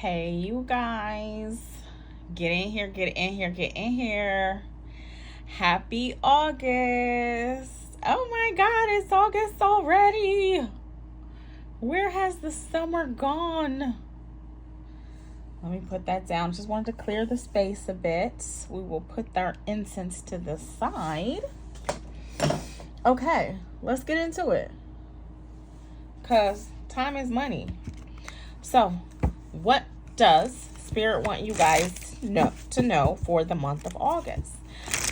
Hey, you guys. Get in here, get in here, get in here. Happy August. Oh my God, it's August already. Where has the summer gone? Let me put that down. Just wanted to clear the space a bit. We will put our incense to the side. Okay, let's get into it. Because time is money. So, what does Spirit want you guys to know for the month of August?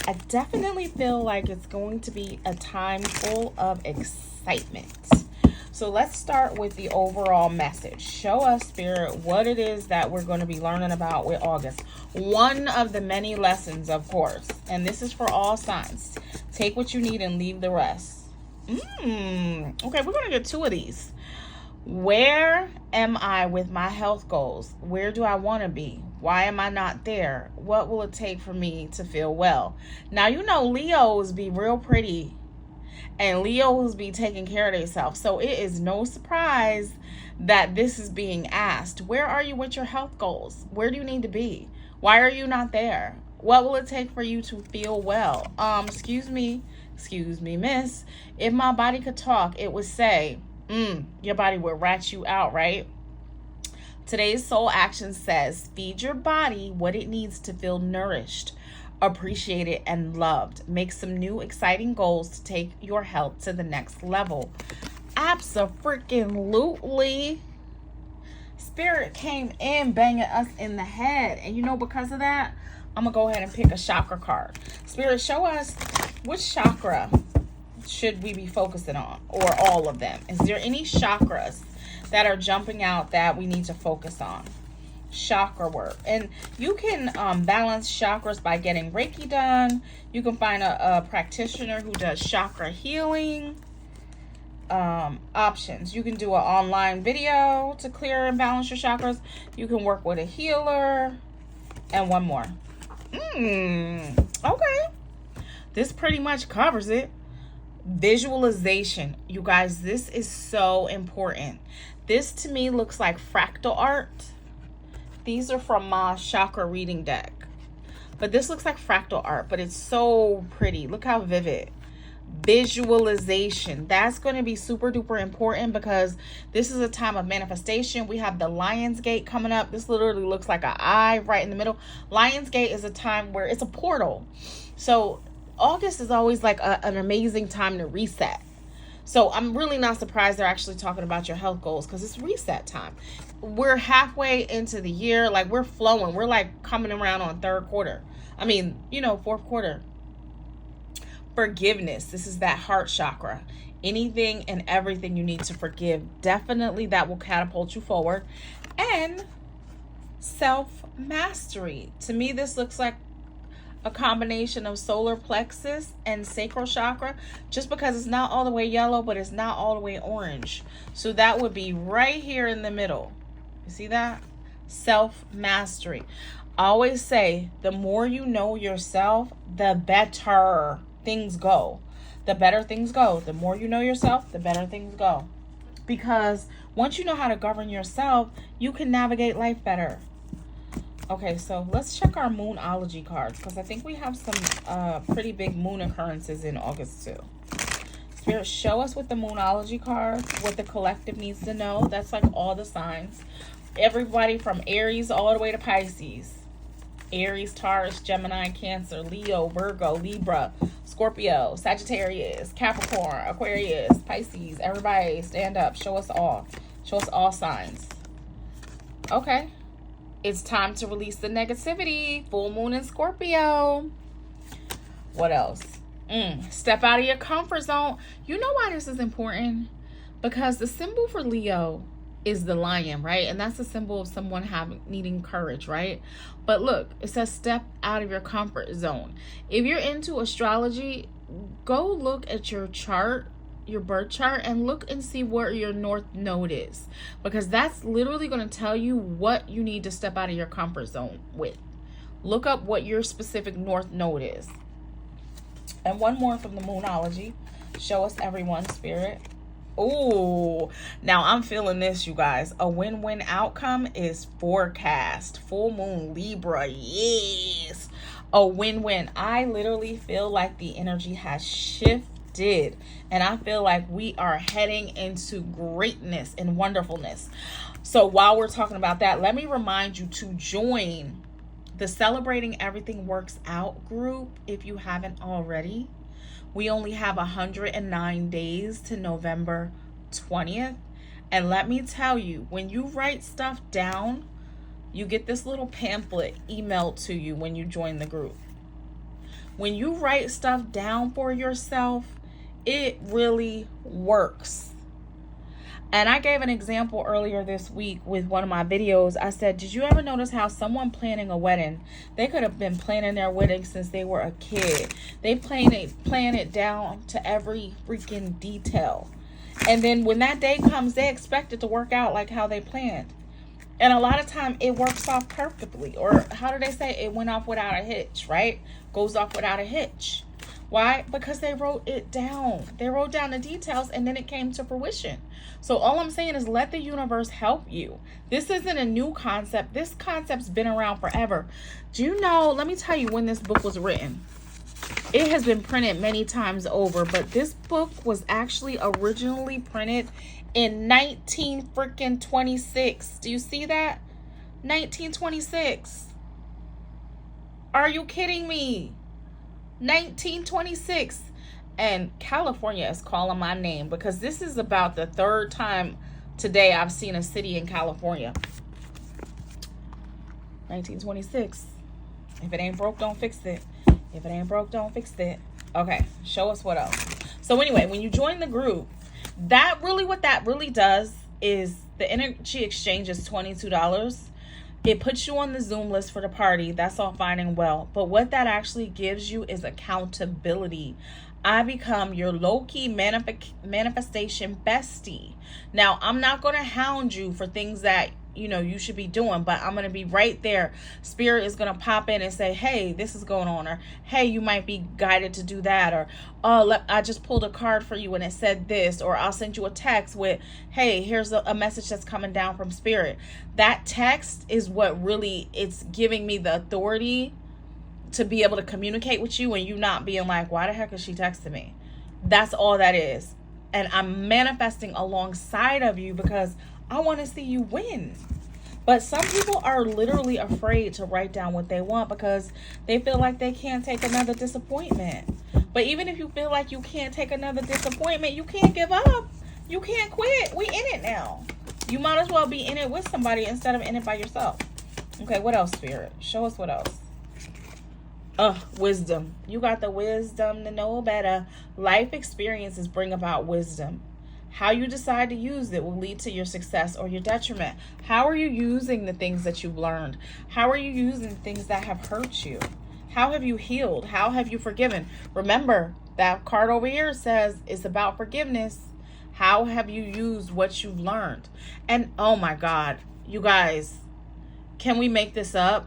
I definitely feel like it's going to be a time full of excitement. So let's start with the overall message. Show us, Spirit, what it is that we're going to be learning about with August. One of the many lessons, of course. And this is for all signs. Take what you need and leave the rest. Okay, we're going to get two of these. Where am I with my health goals? Where do I want to be? Why am I not there? What will it take for me to feel well? Now, you know, Leos be real pretty and Leos be taking care of themselves. So it is no surprise that this is being asked. Where are you with your health goals? Where do you need to be? Why are you not there? What will it take for you to feel well? Excuse me, miss. If my body could talk, it would say, your body will rat you out, right? Today's soul action says, feed your body what it needs to feel nourished, appreciated, and loved. Make some new exciting goals to take your health to the next level. Abso-freaking-lutely. Spirit came in banging us in the head. And you know, because of that, I'm going to go ahead and pick a chakra card. Spirit, show us which chakra should we be focusing on, or all of them? Is there any chakras that are jumping out that we need to focus on? Chakra work. And you can balance chakras by getting Reiki done. You can find a practitioner who does chakra healing. Options. You can do an online video to clear and balance your chakras. You can work with a healer. And one more. Okay. This pretty much covers it. Visualization. You guys, this is so important. This to me looks like fractal art. These are from my chakra reading deck. But this looks like fractal art, but it's so pretty. Look how vivid. Visualization. That's going to be super duper important because this is a time of manifestation. We have the Lion's Gate coming up. This literally looks like an eye right in the middle. Lion's Gate is a time where it's a portal. So August is always like an amazing time to reset. So I'm really not surprised they're actually talking about your health goals because it's reset time. We're halfway into the year. Like, we're flowing. We're like coming around on fourth quarter. Forgiveness. This is that heart chakra. Anything and everything you need to forgive. Definitely that will catapult you forward. And self-mastery. To me, this looks like a combination of solar plexus and sacral chakra, just because it's not all the way yellow, but it's not all the way orange. So that would be right here in the middle. You see that? Self-mastery. I always say, the more you know yourself, the better things go. The better things go. The more you know yourself, the better things go. Because once you know how to govern yourself, you can navigate life better. Okay, so let's check our moonology cards because I think we have some pretty big moon occurrences in August too. Spirit, show us with the moonology cards what the collective needs to know. That's like all the signs. Everybody from Aries all the way to Pisces. Aries, Taurus, Gemini, Cancer, Leo, Virgo, Libra, Scorpio, Sagittarius, Capricorn, Aquarius, Pisces. Everybody stand up. Show us all. Show us all signs. Okay. It's time to release the negativity. Full moon in Scorpio. What else? Step out of your comfort zone. You know why this is important? Because the symbol for Leo is the lion, right? And that's a symbol of someone needing courage, right? But look, it says step out of your comfort zone. If you're into astrology, go look at your chart, your birth chart, and look and see where your north node is, because that's literally going to tell you what you need to step out of your comfort zone with. Look up what your specific north node is. And one more from the moonology. Show us everyone, Spirit. Ooh, now I'm feeling this, you guys. A win-win outcome is forecast. Full moon Libra, yes. A win-win. I literally feel like the energy has shifted, and I feel like we are heading into greatness and wonderfulness. So while we're talking about that, let me remind you to join the Celebrating Everything Works Out group if you haven't already. We only have 109 days to November 20th. And let me tell you, when you write stuff down, you get this little pamphlet emailed to you when you join the group. When you write stuff down for yourself, it really works. And I gave an example earlier this week with one of my videos. I said, did you ever notice how someone planning a wedding, they could have been planning their wedding since they were a kid. They plan it down to every freaking detail. And then when that day comes, they expect it to work out like how they planned. And a lot of time it works off perfectly. Or how do they say? It went off without a hitch, right? Goes off without a hitch. Why? Because they wrote it down. They wrote down the details and then it came to fruition. So all I'm saying is let the universe help you. This isn't a new concept. This concept's been around forever. Do you know, let me tell you when this book was written. It has been printed many times over, but this book was actually originally printed in 1926. Do you see that? 1926. Are you kidding me? 1926. And California is calling my name because this is about the third time today I've seen a city in California. 1926. If it ain't broke, don't fix it. If it ain't broke, don't fix it. Okay, show us what else. So anyway, when you join the group, what that really does is the energy exchange is $22. It puts you on the Zoom list for the party. That's all fine and well. But what that actually gives you is accountability. I become your low-key manifestation bestie. Now, I'm not going to hound you for things that, you should be doing, but I'm going to be right there. Spirit is going to pop in and say, hey, this is going on. Or, hey, you might be guided to do that. Or, oh, I just pulled a card for you and it said this. Or I'll send you a text with, hey, here's a message that's coming down from Spirit. That text is what really, it's giving me the authority to be able to communicate with you and you not being like, why the heck is she texting me? That's all that is. And I'm manifesting alongside of you because I want to see you win. But some people are literally afraid to write down what they want because they feel like they can't take another disappointment. But even if you feel like you can't take another disappointment, you can't give up. You can't quit. We in it now. You might as well be in it with somebody instead of in it by yourself. Okay, what else, Spirit? Show us what else. Wisdom. You got the wisdom to know better. Life experiences bring about wisdom. How you decide to use it will lead to your success or your detriment. How are you using the things that you've learned? How are you using things that have hurt you? How have you healed? How have you forgiven? Remember, that card over here says it's about forgiveness. How have you used what you've learned? And oh my God, you guys, can we make this up?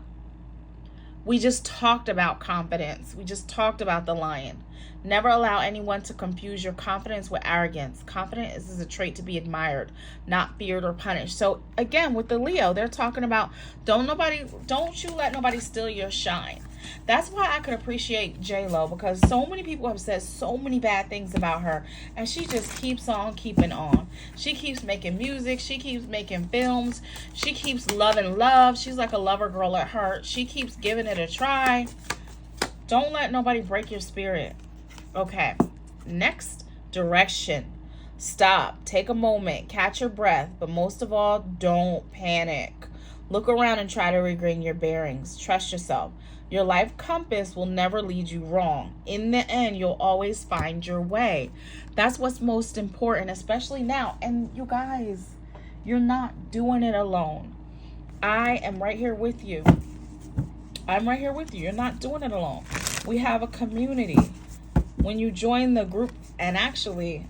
We just talked about confidence. We just talked about the lion. Never allow anyone to confuse your confidence with arrogance. Confidence is a trait to be admired, not feared or punished. So again, with the Leo, they're talking about don't you let nobody steal your shine. That's why I could appreciate J-Lo, because so many people have said so many bad things about her, and she just keeps on keeping on. She keeps making music. She keeps making films. She keeps loving love. She's like a lover girl at heart. She keeps giving it a try. Don't let nobody break your spirit. Okay, next, direction. Stop, take a moment, catch your breath, but most of all, don't panic. Look around and try to regain your bearings. Trust yourself. Your life compass will never lead you wrong. In the end, you'll always find your way. That's what's most important, especially now. And you guys, you're not doing it alone. I am right here with you. I'm right here with you. You're not doing it alone. We have a community. When you join the group, and actually,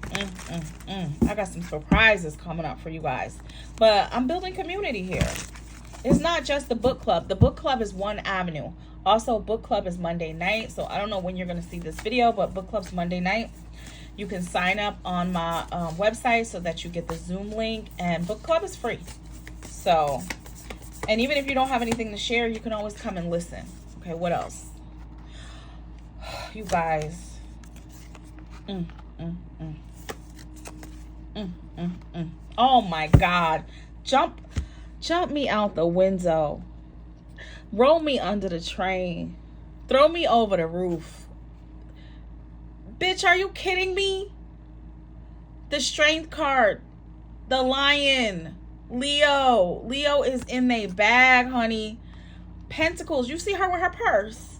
I got some surprises coming up for you guys. But I'm building community here. It's not just the book club. The book club is one avenue. Also, book club is Monday night. So I don't know when you're going to see this video, but book club's Monday night. You can sign up on my website so that you get the Zoom link, and book club is free. So, and even if you don't have anything to share, you can always come and listen. Okay, what else? You guys. Oh my God. Jump me out the window. Roll me under the train. Throw me over the roof. Bitch, are you kidding me? The Strength card. The Lion. Leo. Leo is in their bag, honey. Pentacles. You see her with her purse.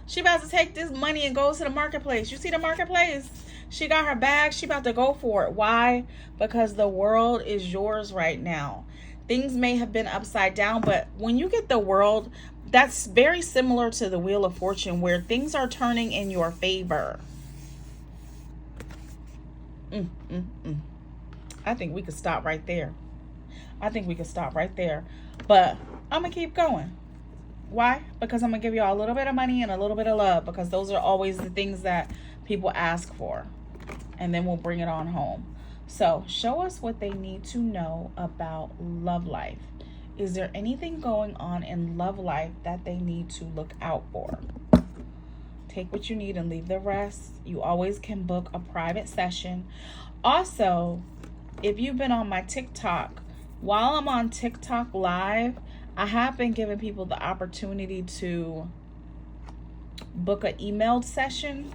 She about to take this money and go to the marketplace. You see the marketplace? She got her bag. She about to go for it. Why? Because the world is yours right now. Things may have been upside down, but when you get the world, that's very similar to the Wheel of Fortune, where things are turning in your favor. I think we could stop right there. But I'm going to keep going. Why? Because I'm going to give y'all a little bit of money and a little bit of love, because those are always the things that people ask for. And then we'll bring it on home. So show us what they need to know about love life. Is there anything going on in love life that they need to look out for? Take what you need and leave the rest. You always can book a private session. Also, if you've been on my TikTok, while I'm on TikTok live, I have been giving people the opportunity to book an emailed session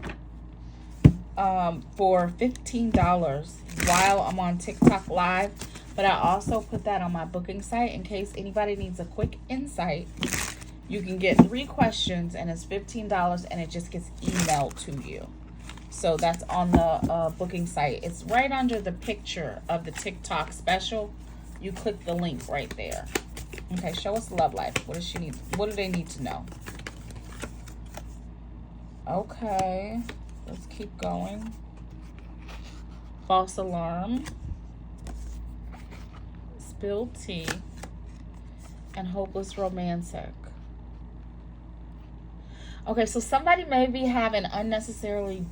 for $15 while I'm on TikTok live. But I also put that on my booking site in case anybody needs a quick insight. You can get 3 questions and it's $15, and it just gets emailed to you. So that's on the booking site. It's right under the picture of the TikTok special. You click the link right there. Okay, show us love life. What does she need? What do they need to know? Okay, let's keep going. False alarm. Spilled tea. And hopeless romantic. Okay, so somebody may be having unnecessarily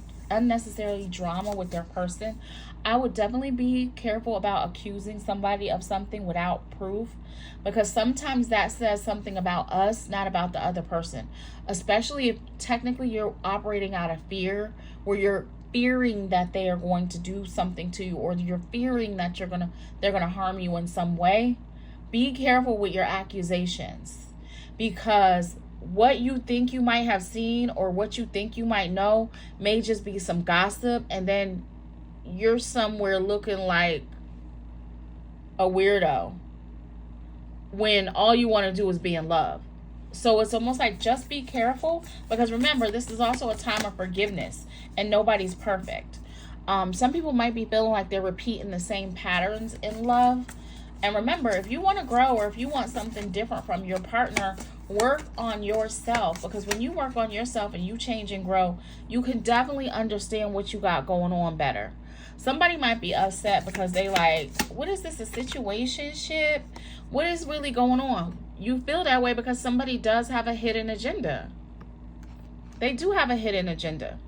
drama with their person. I would definitely be careful about accusing somebody of something without proof, because sometimes that says something about us, not about the other person. Especially if technically you're operating out of fear, where you're fearing that they are going to do something to you, or you're fearing that they're gonna harm you in some way. Be careful with your accusations, because what you think you might have seen or what you think you might know may just be some gossip, and then you're somewhere looking like a weirdo when all you want to do is be in love. So it's almost like, just be careful, because remember, this is also a time of forgiveness and nobody's perfect. Some people might be feeling like they're repeating the same patterns in love. And remember, if you want to grow, or if you want something different from your partner, work on yourself. Because when you work on yourself and you change and grow, you can definitely understand what you got going on better. Somebody might be upset because they like, what is this, a situationship? What is really going on? You feel that way because somebody does have a hidden agenda. They do have a hidden agenda.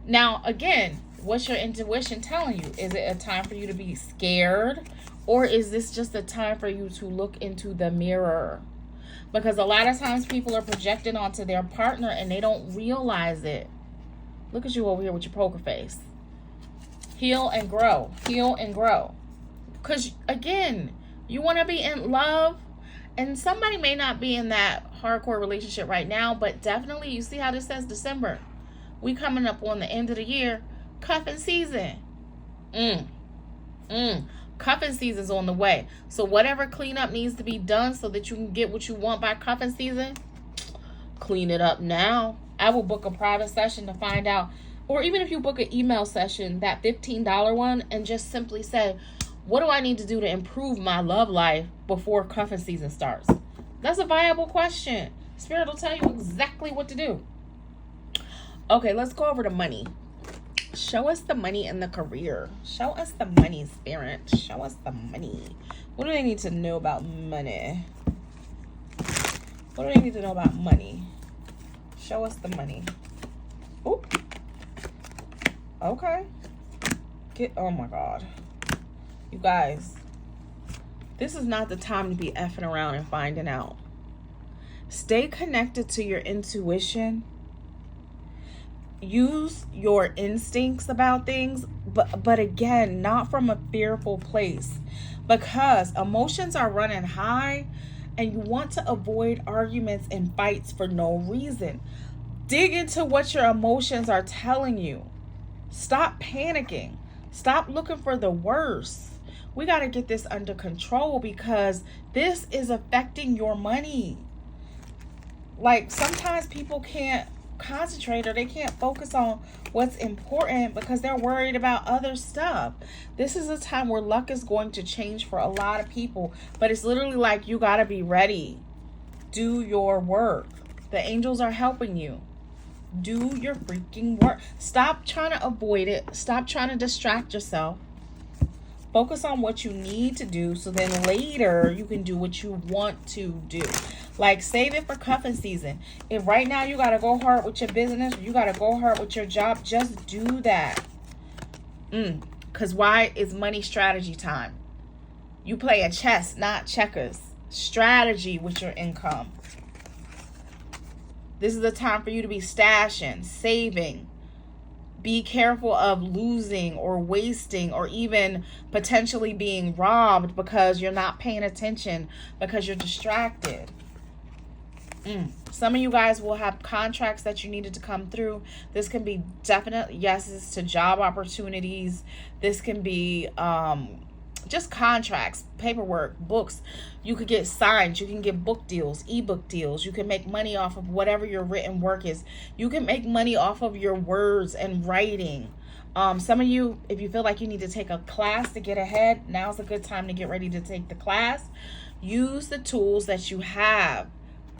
Now, again, what's your intuition telling you? Is it a time for you to be scared? Or is this just a time for you to look into the mirror? Because a lot of times people are projecting onto their partner and they don't realize it. Look at you over here with your poker face. Heal and grow. Heal and grow. Because, again, you want to be in love. And somebody may not be in that hardcore relationship right now, but definitely, you see how this says December. We coming up on the end of the year. Cuffing season. Cuffing season's on the way. So whatever cleanup needs to be done so that you can get what you want by cuffing season, clean it up now. I will book a private session to find out. Or even if you book an email session, that $15 one, and just simply say, what do I need to do to improve my love life before cuffing season starts? That's a viable question. Spirit will tell you exactly what to do. Okay, let's go over to money. Show us the money in the career. Show us the money, Spirit. Show us the money. What do they need to know about money? What do they need to know about money? Show us the money. Oop. Okay. Oh my God. You guys, this is not the time to be effing around and finding out. Stay connected to your intuition. Use your instincts about things, but again, not from a fearful place, because emotions are running high and you want to avoid arguments and fights for no reason. Dig into what your emotions are telling you. Stop panicking. Stop looking for the worst. We got to get this under control, because this is affecting your money. Like, sometimes people can't concentrate, or they can't focus on what's important because they're worried about other stuff. This is a time where luck is going to change for a lot of people, but it's literally like you got to be ready. Do your work. The angels are helping you. Do your freaking work. Stop trying to avoid it. Stop trying to distract yourself. Focus on what you need to do, so then later you can do what you want to do. Like, save it for cuffing season. If right now you got to go hard with your business, or you got to go hard with your job, just do that. Because why? It's money strategy time. You play a chess, not checkers. Strategy with your income. This is the time for you to be stashing, saving. Be careful of losing or wasting, or even potentially being robbed because you're not paying attention, because you're distracted. Some of you guys will have contracts that you needed to come through. This can be definite yeses to job opportunities. This can be just contracts, paperwork, books. You could get signed. You can get book deals, ebook deals. You can make money off of whatever your written work is. You can make money off of your words and writing. Some of you, if you feel like you need to take a class to get ahead, now's a good time to get ready to take the class. Use the tools that you have.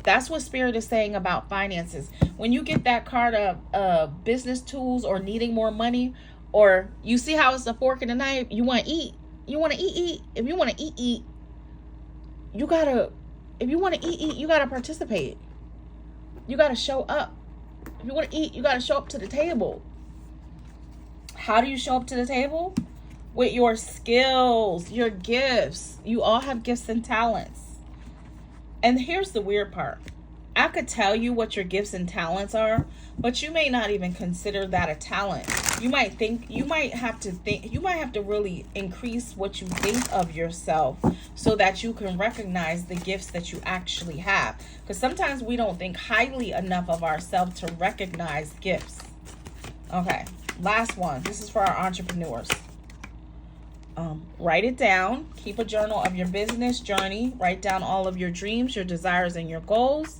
That's what Spirit is saying about finances. When you get that card of business tools, or needing more money, or you see how it's a fork and a knife, you want to eat. You want to eat. If you want to eat, you gotta, if you want to eat, you gotta participate. You gotta show up. If you want to eat, you gotta show up to the table. How do you show up to the table? With your skills, your gifts. You all have gifts and talents. And here's the weird part. I could tell you what your gifts and talents are, but you may not even consider that a talent. You might have to really increase what you think of yourself, so that you can recognize the gifts that you actually have. Because sometimes we don't think highly enough of ourselves to recognize gifts. Okay, last one. This is for our entrepreneurs. Write it down. Keep a journal of your business journey. Write down all of your dreams, your desires, and your goals.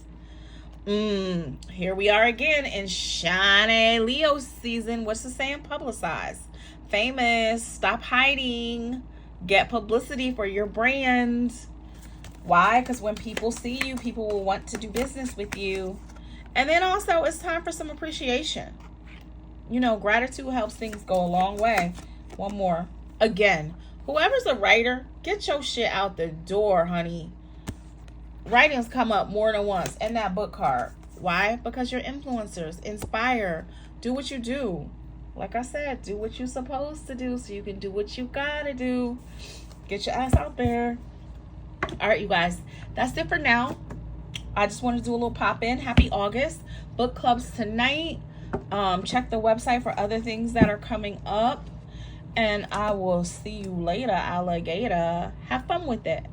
Here we are again in shiny Leo season. What's the saying? Publicize. Famous. Stop hiding. Get publicity for your brand. Why? Because when people see you, people will want to do business with you. And then also, it's time for some appreciation. You know, gratitude helps things go a long way. One more. Again, whoever's a writer, get your shit out the door, honey. Writings come up more than once in that book card. Why? Because you're influencers. Inspire. Do what you do. Like I said, do what you're supposed to do so you can do what you gotta do. Get your ass out there. All right, you guys. That's it for now. I just want to do a little pop in. Happy August. Book clubs tonight. Check the website for other things that are coming up. And I will see you later, alligator. Have fun with it.